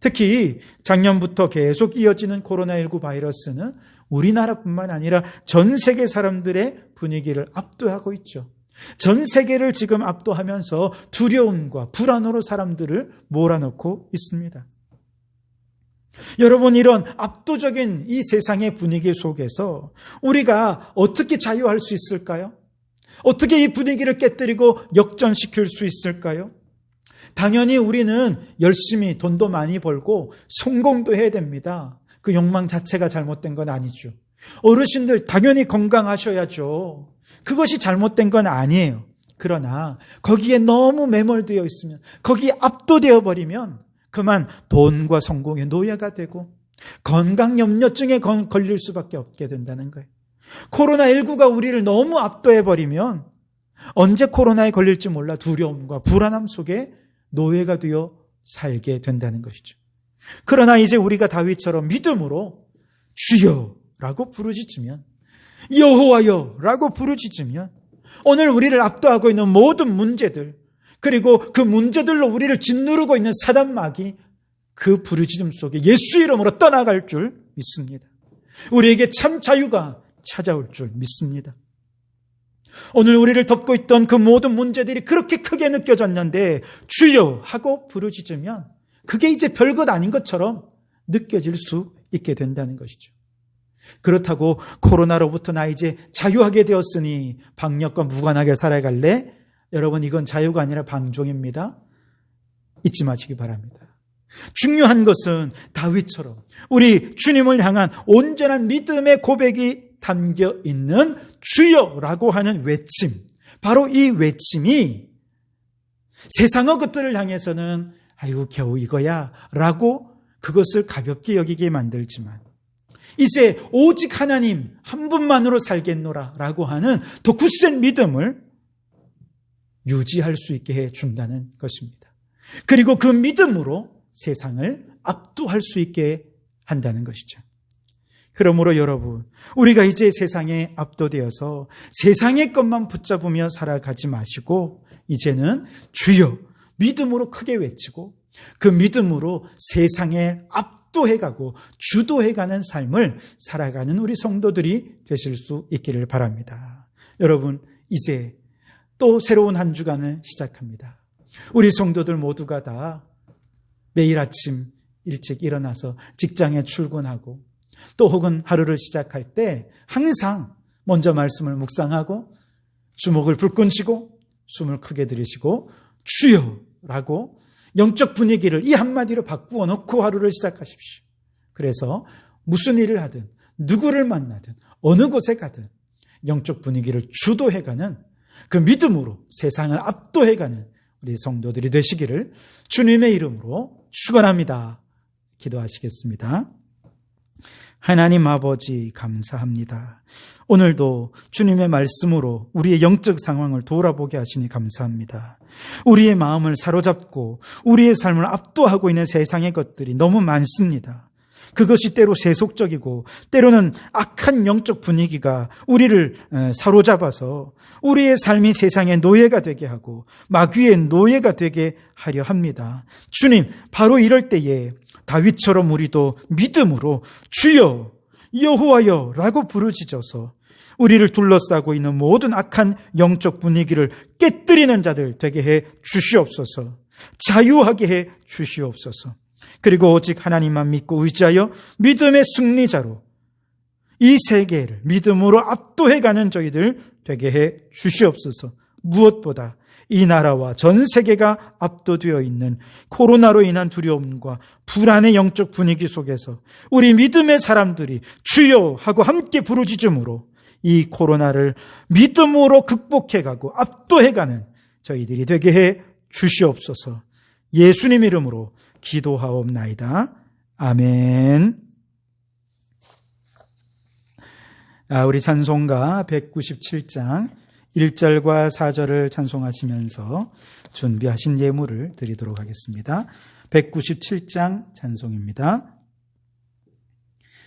특히 작년부터 계속 이어지는 코로나19 바이러스는 우리나라뿐만 아니라 전 세계 사람들의 분위기를 압도하고 있죠. 전 세계를 지금 압도하면서 두려움과 불안으로 사람들을 몰아넣고 있습니다. 여러분, 이런 압도적인 이 세상의 분위기 속에서 우리가 어떻게 자유할 수 있을까요? 어떻게 이 분위기를 깨뜨리고 역전시킬 수 있을까요? 당연히 우리는 열심히 돈도 많이 벌고 성공도 해야 됩니다. 그 욕망 자체가 잘못된 건 아니죠. 어르신들 당연히 건강하셔야죠. 그것이 잘못된 건 아니에요. 그러나 거기에 너무 매몰되어 있으면, 거기에 압도되어 버리면 그만 돈과 성공의 노예가 되고 건강 염려증에 걸릴 수밖에 없게 된다는 거예요. 코로나19가 우리를 너무 압도해버리면 언제 코로나에 걸릴지 몰라 두려움과 불안함 속에 노예가 되어 살게 된다는 것이죠. 그러나 이제 우리가 다윗처럼 믿음으로 주여라고 부르짖으면, 여호와여라고 부르짖으면 오늘 우리를 압도하고 있는 모든 문제들, 그리고 그 문제들로 우리를 짓누르고 있는 사단 마귀, 그 부르짖음 속에 예수 이름으로 떠나갈 줄 믿습니다. 우리에게 참 자유가 찾아올 줄 믿습니다. 오늘 우리를 덮고 있던 그 모든 문제들이 그렇게 크게 느껴졌는데 주여 하고 부르짖으면 그게 이제 별것 아닌 것처럼 느껴질 수 있게 된다는 것이죠. 그렇다고 코로나로부터 나 이제 자유하게 되었으니 방역과 무관하게 살아갈래? 여러분, 이건 자유가 아니라 방종입니다. 잊지 마시기 바랍니다. 중요한 것은 다윗처럼 우리 주님을 향한 온전한 믿음의 고백이 담겨 있는 주여라고 하는 외침, 바로 이 외침이 세상의 것들을 향해서는 아이고 겨우 이거야 라고 그것을 가볍게 여기게 만들지만, 이제 오직 하나님 한 분만으로 살겠노라 라고 하는 더 굳센 믿음을 유지할 수 있게 해준다는 것입니다. 그리고 그 믿음으로 세상을 압도할 수 있게 한다는 것이죠. 그러므로 여러분, 우리가 이제 세상에 압도되어서 세상의 것만 붙잡으며 살아가지 마시고 이제는 주여 믿음으로 크게 외치고 그 믿음으로 세상에 압도해가고 주도해가는 삶을 살아가는 우리 성도들이 되실 수 있기를 바랍니다. 여러분, 이제 또 새로운 한 주간을 시작합니다. 우리 성도들 모두가 다 매일 아침 일찍 일어나서 직장에 출근하고 또 혹은 하루를 시작할 때 항상 먼저 말씀을 묵상하고 주먹을 불끈 쥐고 숨을 크게 들이쉬고 주여라고 영적 분위기를 이 한마디로 바꾸어 놓고 하루를 시작하십시오. 그래서 무슨 일을 하든 누구를 만나든 어느 곳에 가든 영적 분위기를 주도해가는 그 믿음으로 세상을 압도해가는 우리 성도들이 되시기를 주님의 이름으로 축원합니다. 기도하시겠습니다. 하나님 아버지 감사합니다. 오늘도 주님의 말씀으로 우리의 영적 상황을 돌아보게 하시니 감사합니다. 우리의 마음을 사로잡고 우리의 삶을 압도하고 있는 세상의 것들이 너무 많습니다. 그것이 때로 세속적이고 때로는 악한 영적 분위기가 우리를 사로잡아서 우리의 삶이 세상의 노예가 되게 하고 마귀의 노예가 되게 하려 합니다. 주님, 바로 이럴 때에 다윗처럼 우리도 믿음으로 주여 여호와여 라고 부르짖어서 우리를 둘러싸고 있는 모든 악한 영적 분위기를 깨뜨리는 자들 되게 해 주시옵소서. 자유하게 해 주시옵소서. 그리고 오직 하나님만 믿고 의지하여 믿음의 승리자로 이 세계를 믿음으로 압도해가는 저희들 되게 해 주시옵소서. 무엇보다 이 나라와 전 세계가 압도되어 있는 코로나로 인한 두려움과 불안의 영적 분위기 속에서 우리 믿음의 사람들이 주여 하고 함께 부르짖음으로 이 코로나를 믿음으로 극복해가고 압도해가는 저희들이 되게 해 주시옵소서. 예수님 이름으로 기도하옵나이다. 아멘. 우리 찬송가 197장 1절과 4절을 찬송하시면서 준비하신 예물을 드리도록 하겠습니다. 197장 찬송입니다.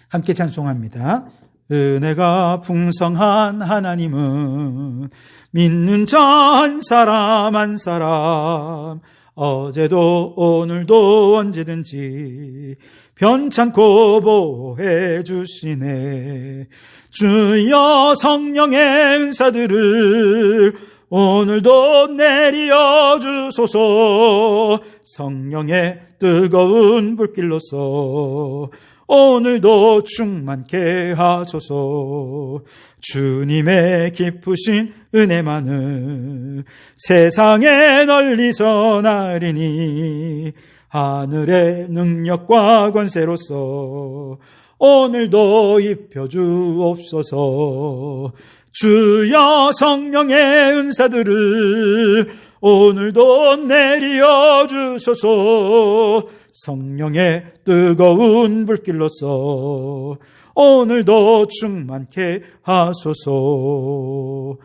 함께 찬송합니다. 은혜가 풍성한 하나님은 믿는 자 한 사람 한 사람 어제도 오늘도 언제든지 변찮고 보호해 주시네. 주여 성령의 은사들을 오늘도 내려 주소서. 성령의 뜨거운 불길로서 오늘도 충만케 하소서. 주님의 깊으신 은혜만은 세상에 널리 전하리니 하늘의 능력과 권세로서 오늘도 입혀주옵소서. 주여 성령의 은사들을 오늘도 내려 주소서. 성령의 뜨거운 불길로서 오늘도 충만케 하소서.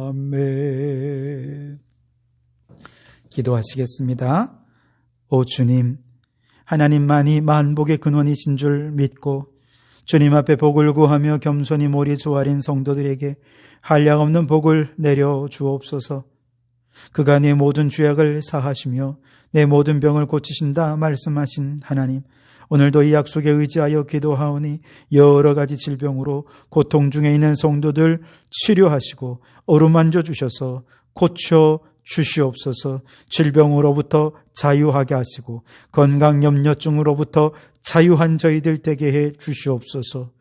아멘. 기도하시겠습니다. 오 주님, 하나님만이 만복의 근원이신 줄 믿고 주님 앞에 복을 구하며 겸손히 모리 조아린 성도들에게 한량없는 복을 내려 주옵소서. 그가 내 모든 죄악을 사하시며 내 모든 병을 고치신다 말씀하신 하나님, 오늘도 이 약속에 의지하여 기도하오니 여러 가지 질병으로 고통 중에 있는 성도들 치료하시고 어루만져 주셔서 고쳐 주시옵소서. 질병으로부터 자유하게 하시고 건강염려증으로부터 자유한 저희들 되게 해 주시옵소서.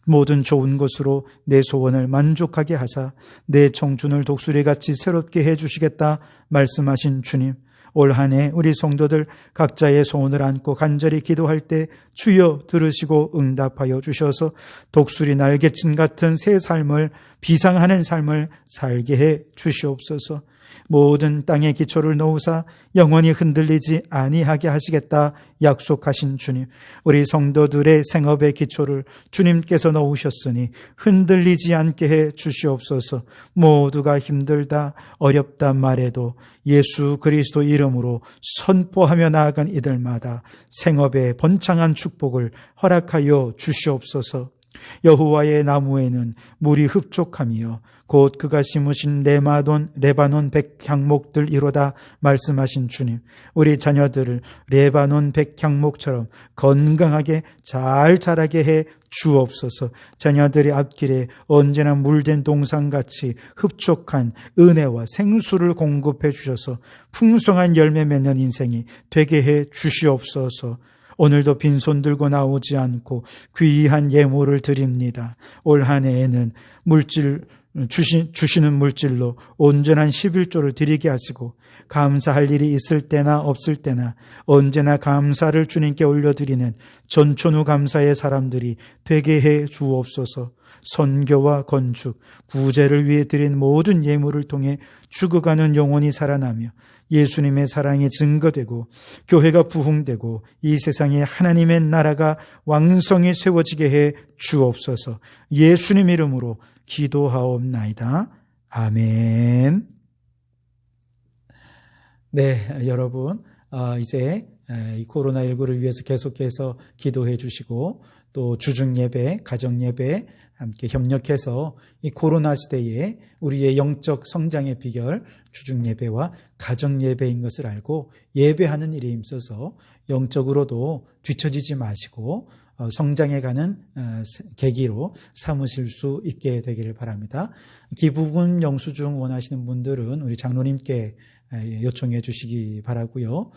모든 좋은 것으로 내 소원을 만족하게 하사 내 청춘을 독수리같이 새롭게 해 주시겠다 말씀하신 주님, 올 한 해 우리 성도들 각자의 소원을 안고 간절히 기도할 때 주여 들으시고 응답하여 주셔서 독수리 날개친 같은 새 삶을, 비상하는 삶을 살게 해 주시옵소서. 모든 땅에 기초를 놓으사 영원히 흔들리지 아니하게 하시겠다 약속하신 주님, 우리 성도들의 생업의 기초를 주님께서 놓으셨으니 흔들리지 않게 해 주시옵소서. 모두가 힘들다 어렵다 말해도 예수 그리스도 이름으로 선포하며 나아간 이들마다 생업의 번창한 축복을 허락하여 주시옵소서. 여호와의 나무에는 물이 흡족하며 곧 그가 심으신 레바논 백향목들이로다 말씀하신 주님, 우리 자녀들을 레바논 백향목처럼 건강하게 잘 자라게 해 주옵소서. 자녀들의 앞길에 언제나 물된 동산같이 흡족한 은혜와 생수를 공급해 주셔서 풍성한 열매 맺는 인생이 되게 해 주시옵소서. 오늘도 빈손 들고 나오지 않고 귀한 예물을 드립니다. 올 한 해에는 주시는 물질로 온전한 11조를 드리게 하시고 감사할 일이 있을 때나 없을 때나 언제나 감사를 주님께 올려드리는 전천후 감사의 사람들이 되게 해 주옵소서. 선교와 건축, 구제를 위해 드린 모든 예물을 통해 죽어가는 영혼이 살아나며 예수님의 사랑이 증거되고 교회가 부흥되고 이 세상에 하나님의 나라가 왕성히 세워지게 해 주옵소서. 예수님 이름으로 기도하옵나이다. 아멘. 네, 여러분, 이제 이 코로나19를 위해서 계속해서 기도해 주시고 또 주중 예배, 가정 예배 함께 협력해서 이 코로나 시대에 우리의 영적 성장의 비결, 주중 예배와 가정 예배인 것을 알고 예배하는 일에 힘써서 영적으로도 뒤처지지 마시고 성장해가는 계기로 삼으실 수 있게 되기를 바랍니다. 기부금 영수증 원하시는 분들은 우리 장로님께 요청해 주시기 바라고요.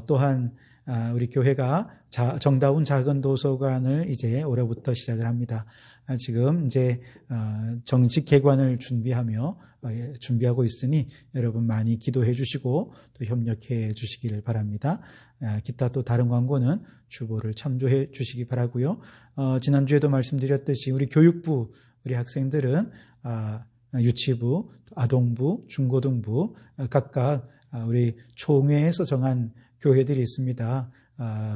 또한 우리 교회가 정다운 작은 도서관을 이제 올해부터 시작을 합니다. 지금 이제 정식 개관을 준비하고 있으니 여러분 많이 기도해 주시고 또 협력해 주시기를 바랍니다. 기타 또 다른 광고는 주보를 참조해 주시기 바라고요. 지난주에도 말씀드렸듯이 우리 교육부 우리 학생들은 유치부, 아동부, 중고등부 각각 우리 총회에서 정한 교회들이 있습니다.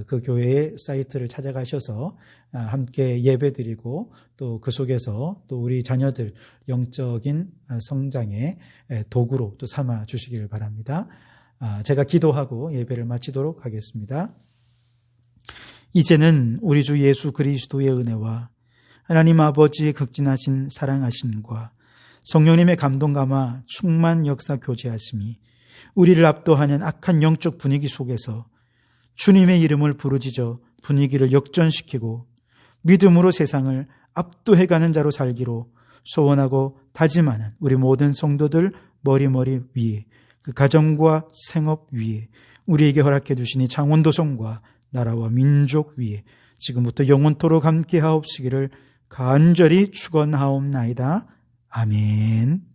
그 교회의 사이트를 찾아가셔서 함께 예배드리고 또 그 속에서 또 우리 자녀들 영적인 성장의 도구로 또 삼아 주시기를 바랍니다. 제가 기도하고 예배를 마치도록 하겠습니다. 이제는 우리 주 예수 그리스도의 은혜와 하나님 아버지의 극진하신 사랑하심과 성령님의 감동 감화 충만 역사 교제하심이 우리를 압도하는 악한 영적 분위기 속에서 주님의 이름을 부르짖어 분위기를 역전시키고 믿음으로 세상을 압도해가는 자로 살기로 소원하고 다짐하는 우리 모든 성도들 머리머리 위에 그 가정과 생업 위에 우리에게 허락해 주시니 창원도성과 나라와 민족 위에 지금부터 영원토록 함께 하옵시기를 간절히 축원하옵나이다. 아멘.